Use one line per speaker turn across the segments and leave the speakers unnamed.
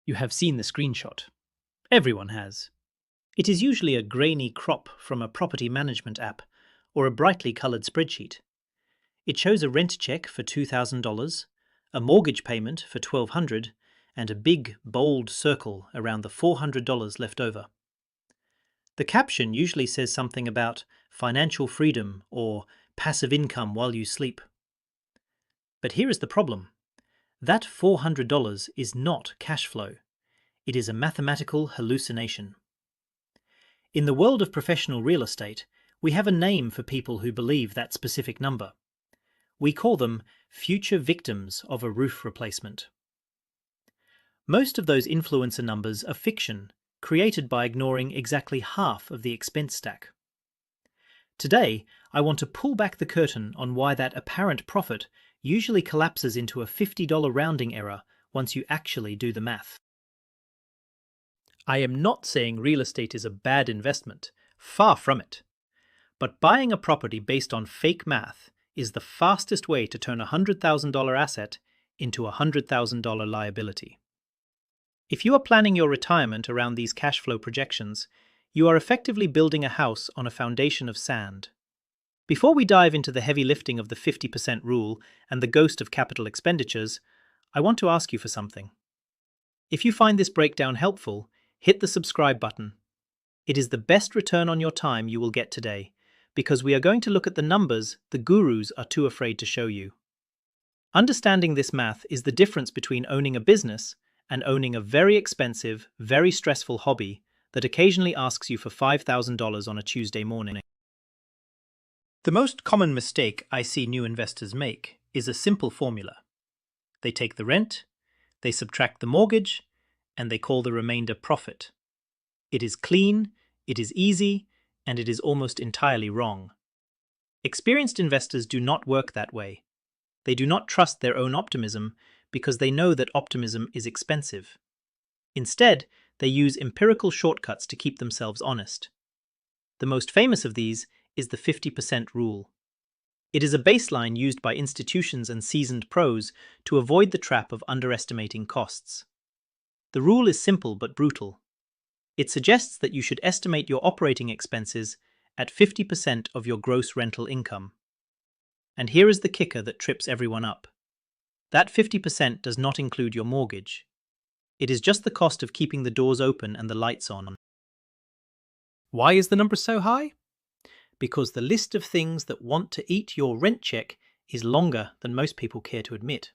You have seen the screenshot. Everyone has. It is usually a grainy crop from a property management app or a brightly coloured spreadsheet. It shows a rent check for $2,000, a mortgage payment for $1,200, and a big, bold circle around the $400 left over. The caption usually says something about financial freedom or passive income while you sleep. But here is the problem. That $400 is not cash flow. It is a mathematical hallucination. In the world of professional real estate, we have a name for people who believe that specific number. We call them future victims of a roof replacement. Most of those influencer numbers are fiction, created by ignoring exactly half of the expense stack. Today, I want to pull back the curtain on why that apparent profit usually collapses into a $50 rounding error once you actually do the math. I am not saying real estate is a bad investment, far from it. But buying a property based on fake math is the fastest way to turn a $100,000 asset into a $100,000 liability. If you are planning your retirement around these cash flow projections, you are effectively building a house on a foundation of sand. Before we dive into the heavy lifting of the 50% rule and the ghost of capital expenditures, I want to ask you for something. If you find this breakdown helpful, hit the subscribe button. It is the best return on your time you will get today, because we are going to look at the numbers the gurus are too afraid to show you. Understanding this math is the difference between owning a business and owning a very expensive, very stressful hobby that occasionally asks you for $5,000 on a Tuesday morning. The most common mistake I see new investors make is a simple formula. They take the rent, they subtract the mortgage, and they call the remainder profit. It is clean, it is easy, and it is almost entirely wrong. Experienced investors do not work that way. They do not trust their own optimism because they know that optimism is expensive. Instead, they use empirical shortcuts to keep themselves honest. The most famous of these is the 50% rule. It is a baseline used by institutions and seasoned pros to avoid the trap of underestimating costs. The rule is simple but brutal. It suggests that you should estimate your operating expenses at 50% of your gross rental income. And here is the kicker that trips everyone up. That 50% does not include your mortgage. It is just the cost of keeping the doors open and the lights on. Why is the number so high? Because the list of things that want to eat your rent check is longer than most people care to admit.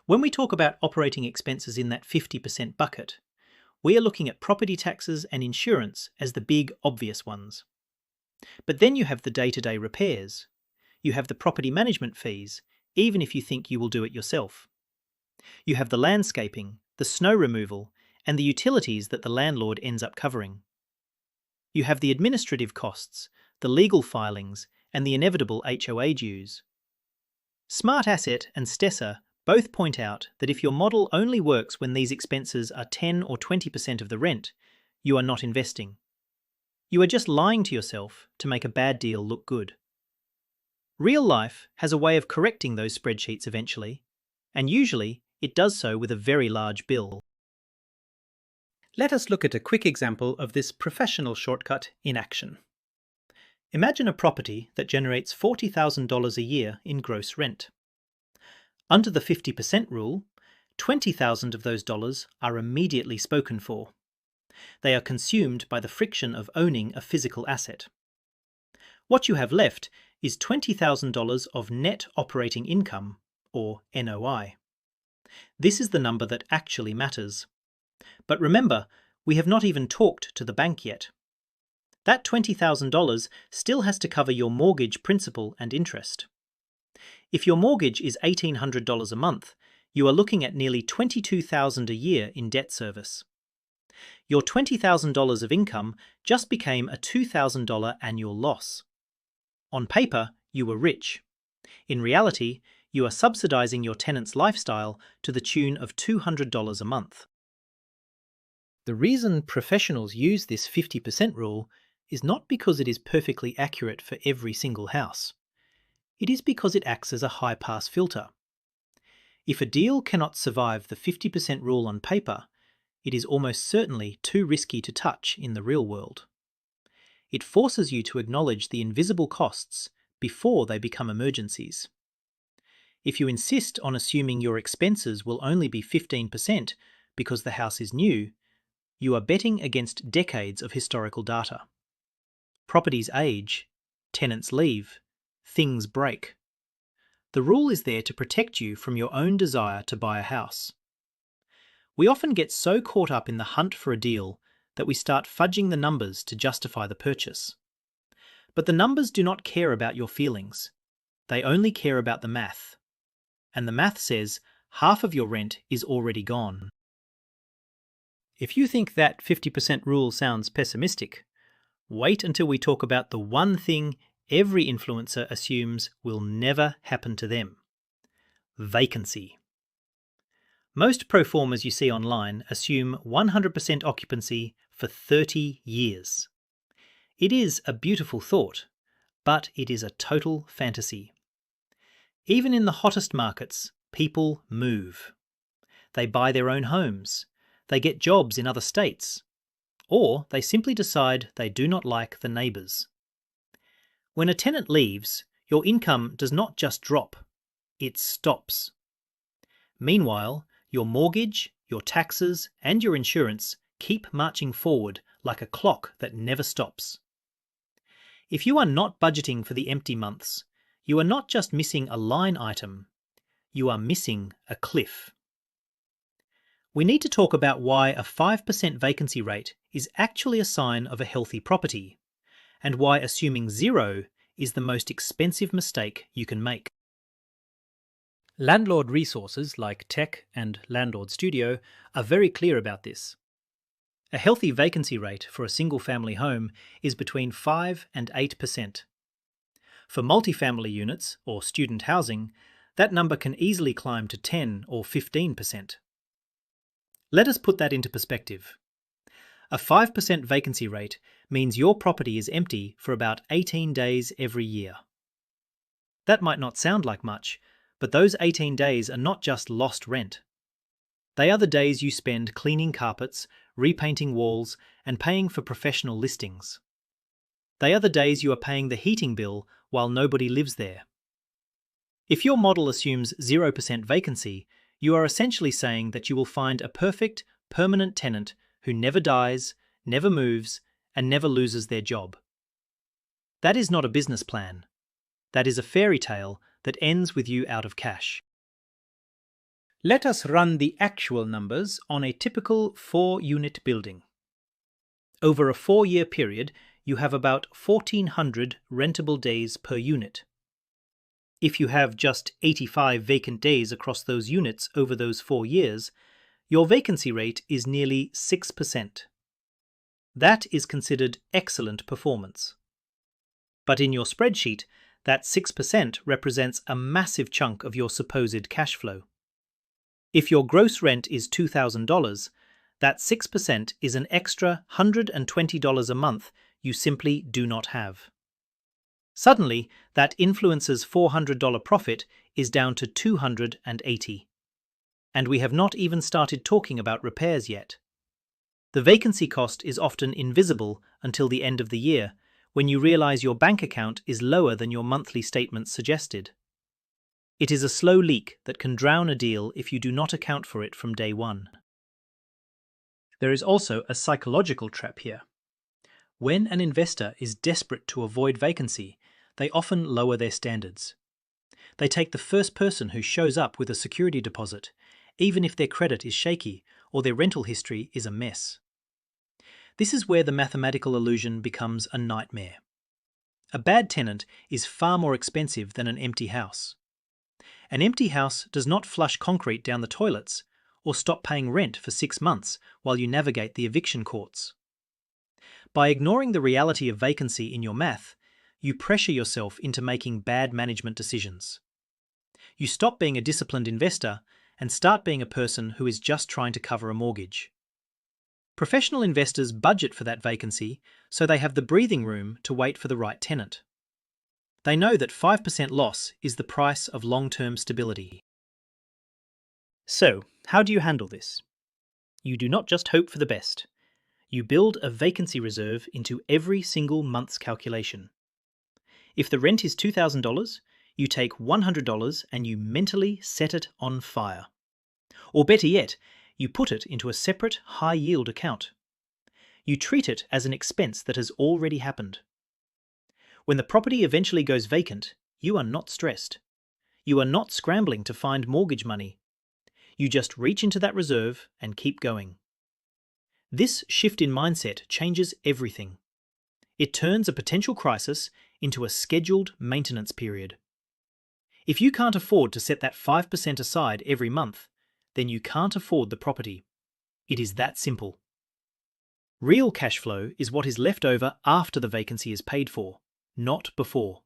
When we talk about operating expenses in that 50% bucket, we are looking at property taxes and insurance as the big, obvious ones. But then you have the day-to-day repairs. You have the property management fees, even if you think you will do it yourself. You have the landscaping, the snow removal, and the utilities that the landlord ends up covering. You have the administrative costs, the legal filings, and the inevitable HOA dues. Smart Asset and Stesser both point out that if your model only works when these expenses are 10 or 20% of the rent, you are not investing. You are just lying to yourself to make a bad deal look good. Real life has a way of correcting those spreadsheets eventually, and usually it does so with a very large bill. Let us look at a quick example of this professional shortcut in action. Imagine a property that generates $40,000 a year in gross rent. Under the 50% rule, $20,000 of those dollars are immediately spoken for. They are consumed by the friction of owning a physical asset. What you have left is $20,000 of net operating income, or NOI. This is the number that actually matters. But remember, we have not even talked to the bank yet. That $20,000 still has to cover your mortgage principal and interest. If your mortgage is $1,800 a month, you are looking at nearly $22,000 a year in debt service. Your $20,000 of income just became a $2,000 annual loss. On paper, you were rich. In reality, you are subsidizing your tenant's lifestyle to the tune of $200 a month. The reason professionals use this 50% rule is not because it is perfectly accurate for every single house. It is because it acts as a high-pass filter. If a deal cannot survive the 50% rule on paper, it is almost certainly too risky to touch in the real world. It forces you to acknowledge the invisible costs before they become emergencies. If you insist on assuming your expenses will only be 15% because the house is new, you are betting against decades of historical data. Properties age, tenants leave, things break. The rule is there to protect you from your own desire to buy a house. We often get so caught up in the hunt for a deal that we start fudging the numbers to justify the purchase. But the numbers do not care about your feelings. They only care about the math. And the math says half of your rent is already gone. If you think that 50% rule sounds pessimistic, wait until we talk about the one thing every influencer assumes will never happen to them: vacancy. Most pro formas you see online assume 100% occupancy for 30 years. It is a beautiful thought, but it is a total fantasy. Even in the hottest markets, people move. They buy their own homes, they get jobs in other states, or they simply decide they do not like the neighbours. When a tenant leaves, your income does not just drop, it stops. Meanwhile, your mortgage, your taxes, and your insurance keep marching forward like a clock that never stops. If you are not budgeting for the empty months, you are not just missing a line item, you are missing a cliff. We need to talk about why a 5% vacancy rate is actually a sign of a healthy property, and why assuming zero is the most expensive mistake you can make. Landlord resources like Tech and Landlord Studio are very clear about this. A healthy vacancy rate for a single-family home is between 5 and 8%. For multifamily units or student housing, that number can easily climb to 10 or 15%. Let us put that into perspective. A 5% vacancy rate means your property is empty for about 18 days every year. That might not sound like much, but those 18 days are not just lost rent. They are the days you spend cleaning carpets, repainting walls, and paying for professional listings. They are the days you are paying the heating bill while nobody lives there. If your model assumes 0% vacancy, you are essentially saying that you will find a perfect, permanent tenant who never dies, never moves, and never loses their job. That is not a business plan. That is a fairy tale that ends with you out of cash. Let us run the actual numbers on a typical 4-unit building. Over a 4-year period, you have about 1,400 rentable days per unit. If you have just 85 vacant days across those units over those 4 years, your vacancy rate is nearly 6%. That is considered excellent performance. But in your spreadsheet, that 6% represents a massive chunk of your supposed cash flow. If your gross rent is $2,000, that 6% is an extra $120 a month you simply do not have. Suddenly, that influencer's $400 profit is down to $280. And we have not even started talking about repairs yet. The vacancy cost is often invisible until the end of the year, when you realize your bank account is lower than your monthly statements suggested. It is a slow leak that can drown a deal if you do not account for it from day one. There is also a psychological trap here. When an investor is desperate to avoid vacancy, they often lower their standards. They take the first person who shows up with a security deposit, even if their credit is shaky or their rental history is a mess. This is where the mathematical illusion becomes a nightmare. A bad tenant is far more expensive than an empty house. An empty house does not flush concrete down the toilets or stop paying rent for 6 months while you navigate the eviction courts. By ignoring the reality of vacancy in your math, you pressure yourself into making bad management decisions. You stop being a disciplined investor and start being a person who is just trying to cover a mortgage. Professional investors budget for that vacancy so they have the breathing room to wait for the right tenant. They know that 5% loss is the price of long-term stability. So, how do you handle this? You do not just hope for the best. You build a vacancy reserve into every single month's calculation. If the rent is $2,000, you take $100 and you mentally set it on fire. Or better yet, you put it into a separate high-yield account. You treat it as an expense that has already happened. When the property eventually goes vacant, you are not stressed. You are not scrambling to find mortgage money. You just reach into that reserve and keep going. This shift in mindset changes everything. It turns a potential crisis into a scheduled maintenance period. If you can't afford to set that 5% aside every month, then you can't afford the property. It is that simple. Real cash flow is what is left over after the vacancy is paid for, not before.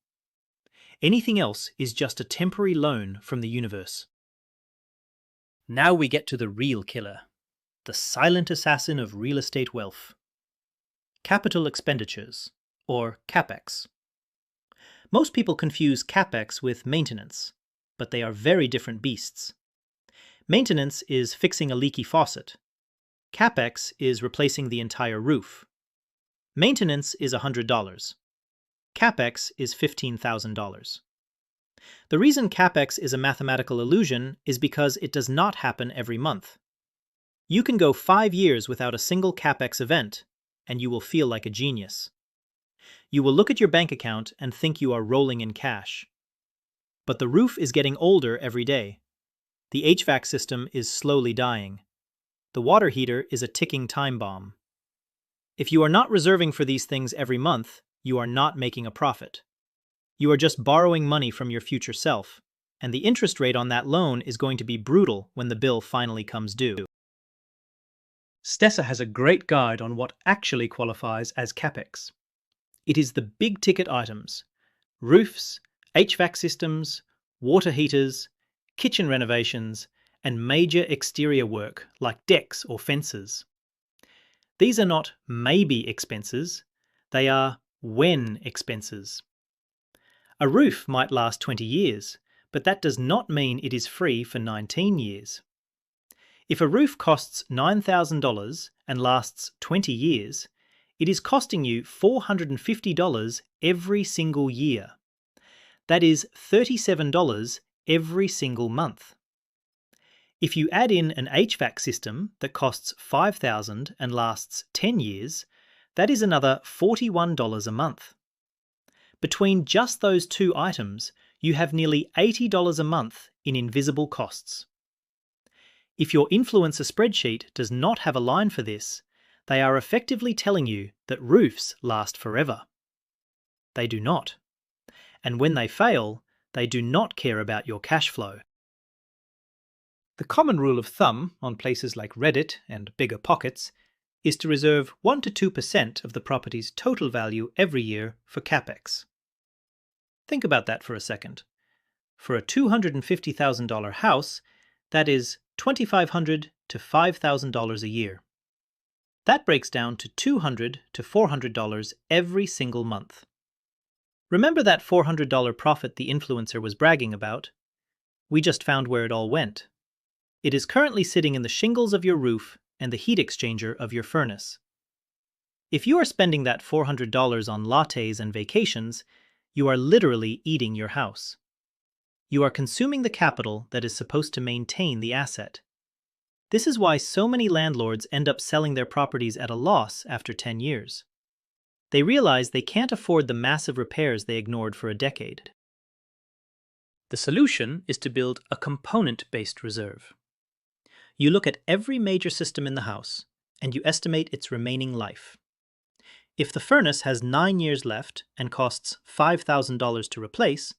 Anything else is just a temporary loan from the universe. Now we get to the real killer, the silent assassin of real estate wealth. Capital Expenditures, or CapEx. Most people confuse CapEx with maintenance, but they are very different beasts. Maintenance is fixing a leaky faucet. CapEx is replacing the entire roof. Maintenance is $100. CapEx is $15,000. The reason CapEx is a mathematical illusion is because it does not happen every month. You can go 5 years without a single CapEx event, and you will feel like a genius. You will look at your bank account and think you are rolling in cash. But the roof is getting older every day. The HVAC system is slowly dying. The water heater is a ticking time bomb. If you are not reserving for these things every month, you are not making a profit. You are just borrowing money from your future self, and the interest rate on that loan is going to be brutal when the bill finally comes due. Stessa has a great guide on what actually qualifies as CapEx. It is the big-ticket items: roofs, HVAC systems, water heaters, kitchen renovations, and major exterior work like decks or fences. These are not maybe expenses, they are when expenses. A roof might last 20 years, but that does not mean it is free for 19 years. If a roof costs $9,000 and lasts 20 years, it is costing you $450 every single year. That is $37 every single month. If you add in an HVAC system that costs $5,000 and lasts 10 years, that is another $41 a month. Between just those two items, you have nearly $80 a month in invisible costs. If your influencer spreadsheet does not have a line for this, they are effectively telling you that roofs last forever. They do not. And when they fail, they do not care about your cash flow. The common rule of thumb on places like Reddit and BiggerPockets is to reserve 1 to 2% of the property's total value every year for CapEx. Think about that for a second. For a $250,000 house, that is $2,500 to $5,000 a year. That breaks down to $200 to $400 every single month. Remember that $400 profit the influencer was bragging about? We just found where it all went. It is currently sitting in the shingles of your roof and the heat exchanger of your furnace. If you are spending that $400 on lattes and vacations, you are literally eating your house. You are consuming the capital that is supposed to maintain the asset. This is why so many landlords end up selling their properties at a loss after 10 years. They realize they can't afford the massive repairs they ignored for a decade. The solution is to build a component-based reserve. You look at every major system in the house, and you estimate its remaining life. If the furnace has 9 years left and costs $5,000 to replace,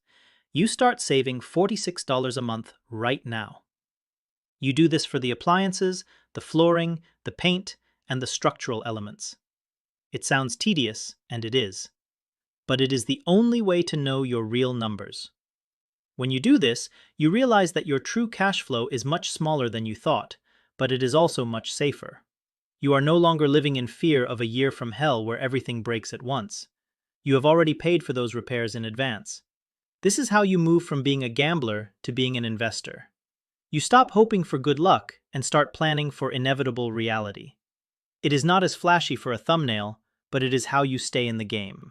you start saving $46 a month right now. You do this for the appliances, the flooring, the paint, and the structural elements. It sounds tedious, and it is. But it is the only way to know your real numbers. When you do this, you realize that your true cash flow is much smaller than you thought, but it is also much safer. You are no longer living in fear of a year from hell where everything breaks at once. You have already paid for those repairs in advance. This is how you move from being a gambler to being an investor. You stop hoping for good luck and start planning for inevitable reality. It is not as flashy for a thumbnail, but it is how you stay in the game.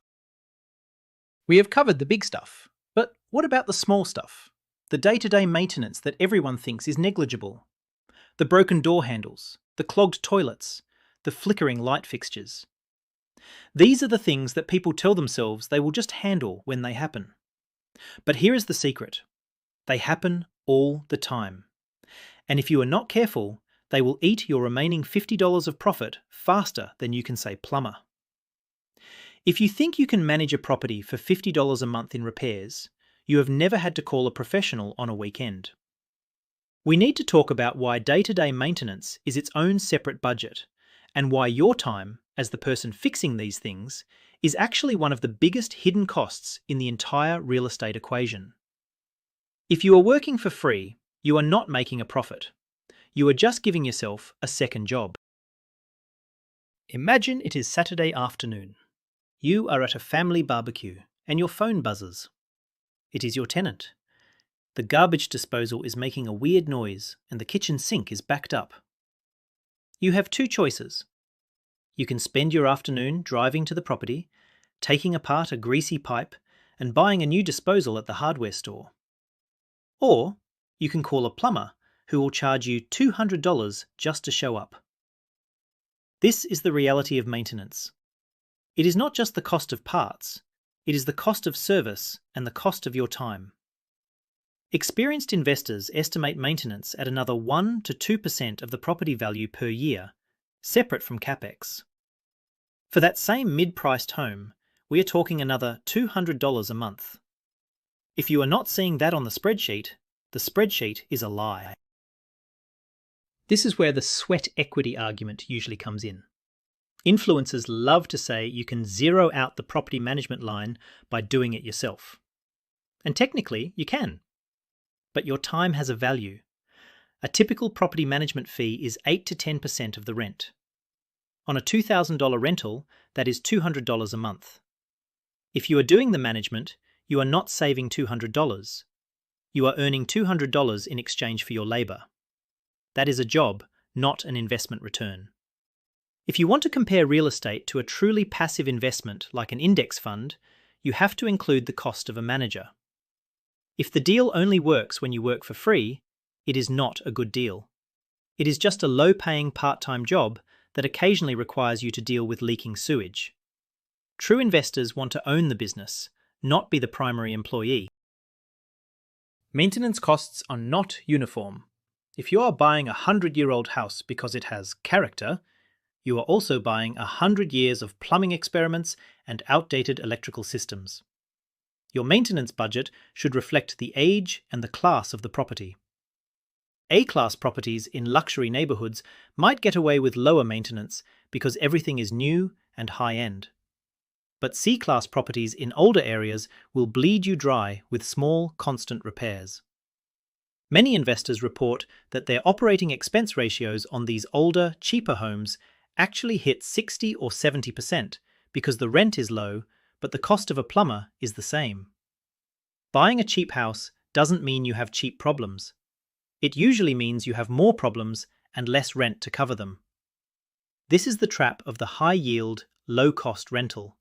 We have covered the big stuff, but what about the small stuff? The day-to-day maintenance that everyone thinks is negligible. The broken door handles, the clogged toilets, the flickering light fixtures. These are the things that people tell themselves they will just handle when they happen. But here is the secret. They happen all the time. And if you are not careful, they will eat your remaining $50 of profit faster than you can say plumber. If you think you can manage a property for $50 a month in repairs, you have never had to call a professional on a weekend. We need to talk about why day-to-day maintenance is its own separate budget, and why your time, as the person fixing these things, is actually one of the biggest hidden costs in the entire real estate equation. If you are working for free, you are not making a profit. You are just giving yourself a second job. Imagine it is Saturday afternoon. You are at a family barbecue and your phone buzzes. It is your tenant. The garbage disposal is making a weird noise and the kitchen sink is backed up. You have two choices. You can spend your afternoon driving to the property, taking apart a greasy pipe, and buying a new disposal at the hardware store. Or you can call a plumber who will charge you $200 just to show up. This is the reality of maintenance. It is not just the cost of parts, it is the cost of service and the cost of your time. Experienced investors estimate maintenance at another 1 to 2% of the property value per year, separate from CapEx. For that same mid-priced home, we are talking another $200 a month. If you are not seeing that on the spreadsheet is a lie. This is where the sweat equity argument usually comes in. Influencers love to say you can zero out the property management line by doing it yourself. And technically, you can. But your time has a value. A typical property management fee is 8 to 10% of the rent. On a $2,000 rental, that is $200 a month. If you are doing the management, you are not saving $200. You are earning $200 in exchange for your labor. That is a job, not an investment return. If you want to compare real estate to a truly passive investment like an index fund, you have to include the cost of a manager. If the deal only works when you work for free, it is not a good deal. It is just a low-paying part-time job that occasionally requires you to deal with leaking sewage. True investors want to own the business, not be the primary employee. Maintenance costs are not uniform. If you are buying a 100-year-old house because it has character, you are also buying 100 years of plumbing experiments and outdated electrical systems. Your maintenance budget should reflect the age and the class of the property. A-class properties in luxury neighborhoods might get away with lower maintenance because everything is new and high-end. But C-class properties in older areas will bleed you dry with small, constant repairs. Many investors report that their operating expense ratios on these older, cheaper homes actually hit 60 or 70% because the rent is low, but the cost of a plumber is the same. Buying a cheap house doesn't mean you have cheap problems. It usually means you have more problems and less rent to cover them. This is the trap of the high-yield, low-cost rental.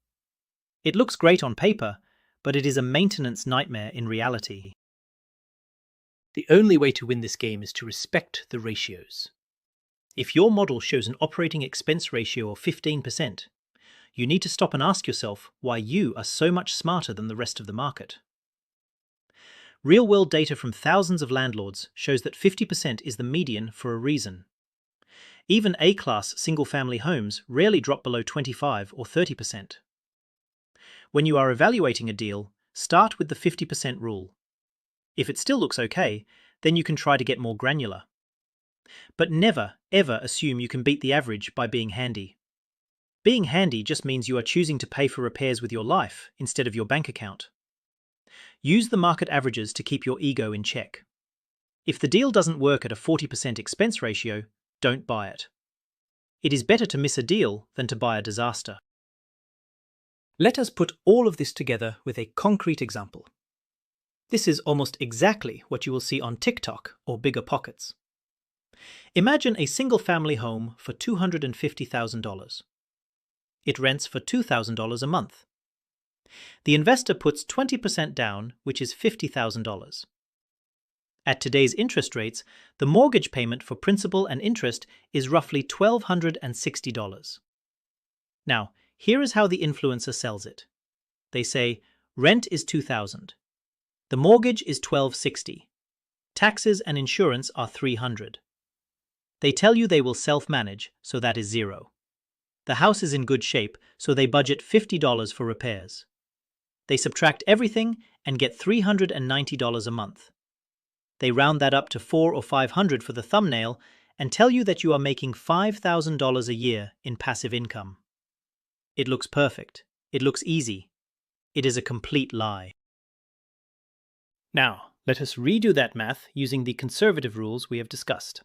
It looks great on paper, but it is a maintenance nightmare in reality. The only way to win this game is to respect the ratios. If your model shows an operating expense ratio of 15%, you need to stop and ask yourself why you are so much smarter than the rest of the market. Real-world data from thousands of landlords shows that 50% is the median for a reason. Even A-class single-family homes rarely drop below 25 or 30%. When you are evaluating a deal, start with the 50% rule. If it still looks okay, then you can try to get more granular. But never, ever assume you can beat the average by being handy. Being handy just means you are choosing to pay for repairs with your life instead of your bank account. Use the market averages to keep your ego in check. If the deal doesn't work at a 40% expense ratio, don't buy it. It is better to miss a deal than to buy a disaster. Let us put all of this together with a concrete example. This is almost exactly what you will see on TikTok or Bigger Pockets. Imagine a single-family home for $250,000. It rents for $2,000 a month. The investor puts 20% down, which is $50,000. At today's interest rates, the mortgage payment for principal and interest is roughly $1,260. Now, here is how the influencer sells it. They say, rent is $2,000. The mortgage is $1,260. Taxes and insurance are $300. They tell you they will self-manage, so that is $0. The house is in good shape, so they budget $50 for repairs. They subtract everything and get $390 a month. They round that up to $400 or $500 for the thumbnail and tell you that you are making $5,000 a year in passive income. It looks perfect. It looks easy. It is a complete lie. Now, let us redo that math using the conservative rules we have discussed.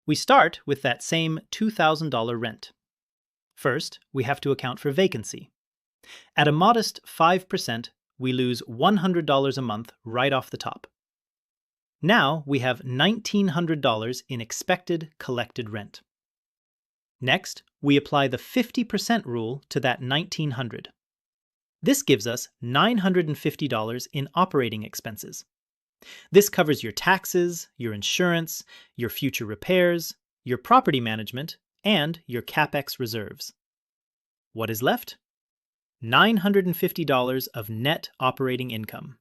We start with that same $2,000 rent. First, we have to account for vacancy. At a modest 5%, we lose $100 a month right off the top. Now we have $1,900 in expected collected rent. Next, we apply the 50% rule to that $1,900. This gives us $950 in operating expenses. This covers your taxes, your insurance, your future repairs, your property management, and your CapEx reserves. What is left? $950 of net operating income.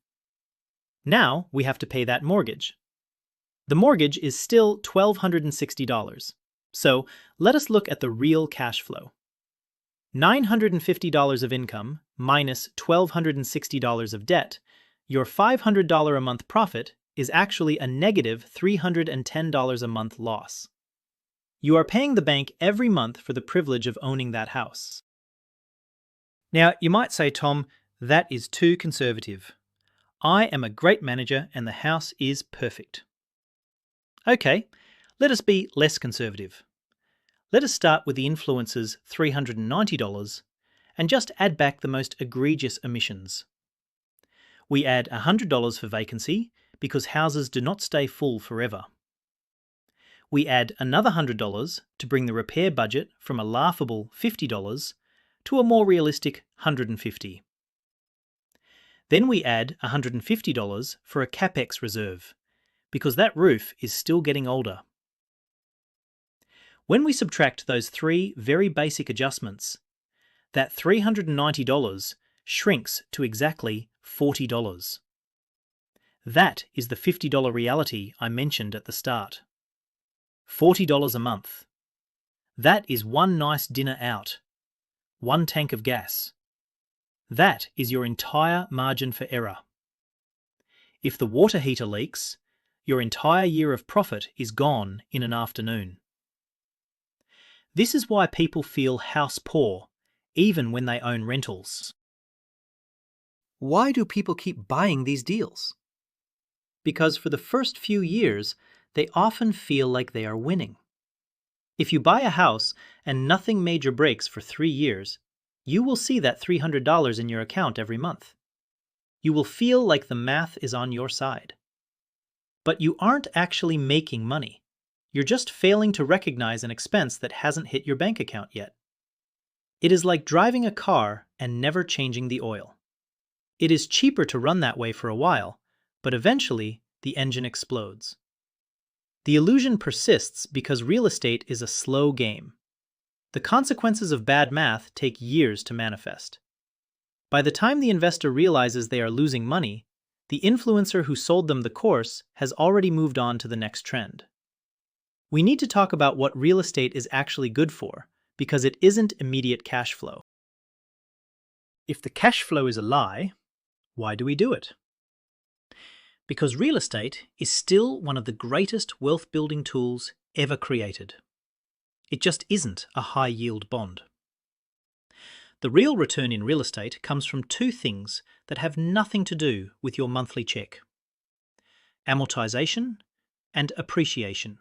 Now we have to pay that mortgage. The mortgage is still $1,260. So let us look at the real cash flow. $950 of income minus $1,260 of debt, your $500 a month profit is actually a negative $310 a month loss. You are paying the bank every month for the privilege of owning that house. Now, you might say, Tom, that is too conservative. I am a great manager and the house is perfect. Okay, let us be less conservative. Let us start with the influencer's $390 and just add back the most egregious omissions. We add $100 for vacancy because houses do not stay full forever. We add another $100 to bring the repair budget from a laughable $50 to a more realistic $150. Then we add $150 for a CapEx reserve because that roof is still getting older. When we subtract those three very basic adjustments, that $390 shrinks to exactly $40. That is the $50 reality I mentioned at the start. $40 a month. That is one nice dinner out, one tank of gas. That is your entire margin for error. If the water heater leaks, your entire year of profit is gone in an afternoon. This is why people feel house poor, even when they own rentals. Why do people keep buying these deals? Because for the first few years, they often feel like they are winning. If you buy a house and nothing major breaks for 3 years, you will see that $300 in your account every month. You will feel like the math is on your side. But you aren't actually making money. You're just failing to recognize an expense that hasn't hit your bank account yet. It is like driving a car and never changing the oil. It is cheaper to run that way for a while, but eventually the engine explodes. The illusion persists because real estate is a slow game. The consequences of bad math take years to manifest. By the time the investor realizes they are losing money, the influencer who sold them the course has already moved on to the next trend. We need to talk about what real estate is actually good for, because it isn't immediate cash flow. If the cash flow is a lie, why do we do it? Because real estate is still one of the greatest wealth-building tools ever created. It just isn't a high-yield bond. The real return in real estate comes from two things that have nothing to do with your monthly check: amortization and appreciation.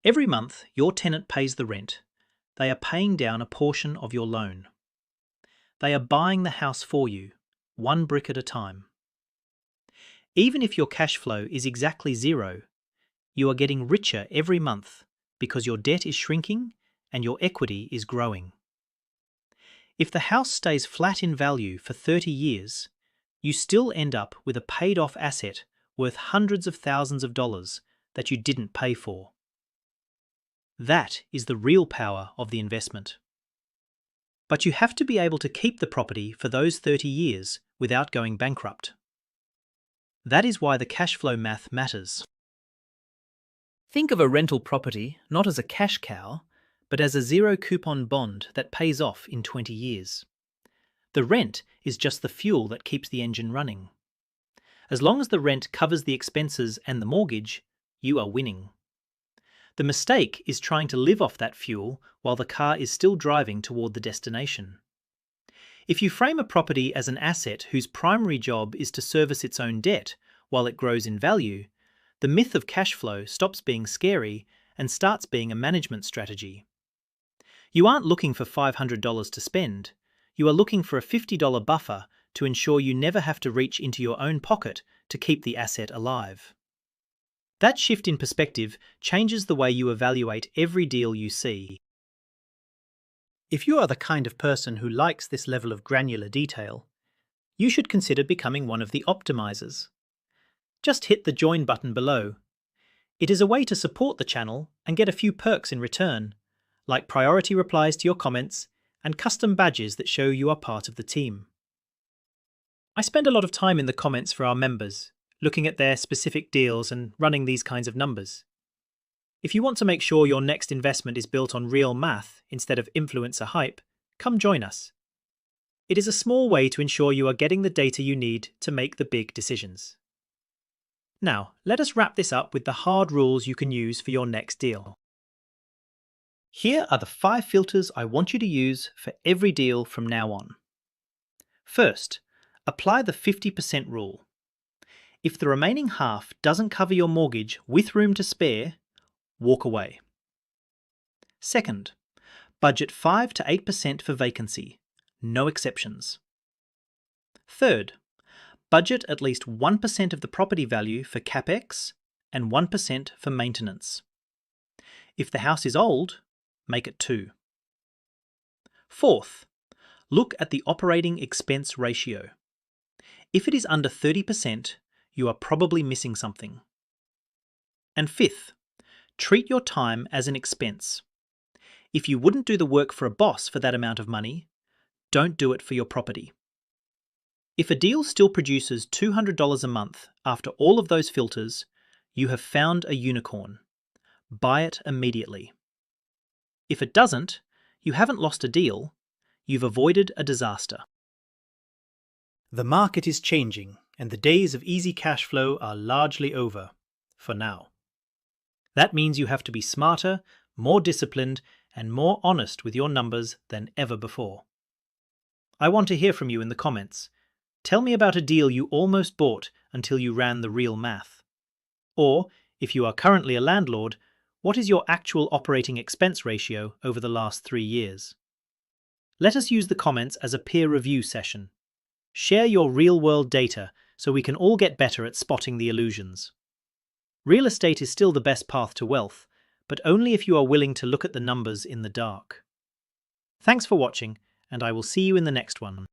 Every month, your tenant pays the rent. They are paying down a portion of your loan. They are buying the house for you, one brick at a time. Even if your cash flow is exactly zero, you are getting richer every month because your debt is shrinking and your equity is growing. If the house stays flat in value for 30 years, you still end up with a paid-off asset worth hundreds of thousands of dollars that you didn't pay for. That is the real power of the investment. But you have to be able to keep the property for those 30 years without going bankrupt. That is why the cash flow math matters. Think of a rental property not as a cash cow, but as a zero-coupon bond that pays off in 20 years. The rent is just the fuel that keeps the engine running. As long as the rent covers the expenses and the mortgage, you are winning. The mistake is trying to live off that fuel while the car is still driving toward the destination. If you frame a property as an asset whose primary job is to service its own debt while it grows in value, the myth of cash flow stops being scary and starts being a management strategy. You aren't looking for $500 to spend. You are looking for a $50 buffer to ensure you never have to reach into your own pocket to keep the asset alive. That shift in perspective changes the way you evaluate every deal you see. If you are the kind of person who likes this level of granular detail, you should consider becoming one of the optimizers. Just hit the join button below. It is a way to support the channel and get a few perks in return, like priority replies to your comments and custom badges that show you are part of the team. I spend a lot of time in the comments for our members, looking at their specific deals and running these kinds of numbers. If you want to make sure your next investment is built on real math instead of influencer hype, come join us. It is a small way to ensure you are getting the data you need to make the big decisions. Now, let us wrap this up with the hard rules you can use for your next deal. Here are the 5 filters I want you to use for every deal from now on. First, apply the 50% rule. If the remaining half doesn't cover your mortgage with room to spare, walk away. Second, budget 5 to 8% for vacancy, no exceptions. Third, budget at least 1% of the property value for CapEx and 1% for maintenance. If the house is old, make it 2. Fourth, look at the operating expense ratio. If it is under 30%, you are probably missing something. And fifth, treat your time as an expense. If you wouldn't do the work for a boss for that amount of money, don't do it for your property. If a deal still produces $200 a month after all of those filters, you have found a unicorn. Buy it immediately. If it doesn't, you haven't lost a deal, you've avoided a disaster. The market is changing, and the days of easy cash flow are largely over, for now. That means you have to be smarter, more disciplined, and more honest with your numbers than ever before. I want to hear from you in the comments. Tell me about a deal you almost bought until you ran the real math. Or, if you are currently a landlord, what is your actual operating expense ratio over the last 3 years? Let us use the comments as a peer review session. Share your real-world data so we can all get better at spotting the illusions. Real estate is still the best path to wealth, but only if you are willing to look at the numbers in the dark. Thanks for watching, and I will see you in the next one.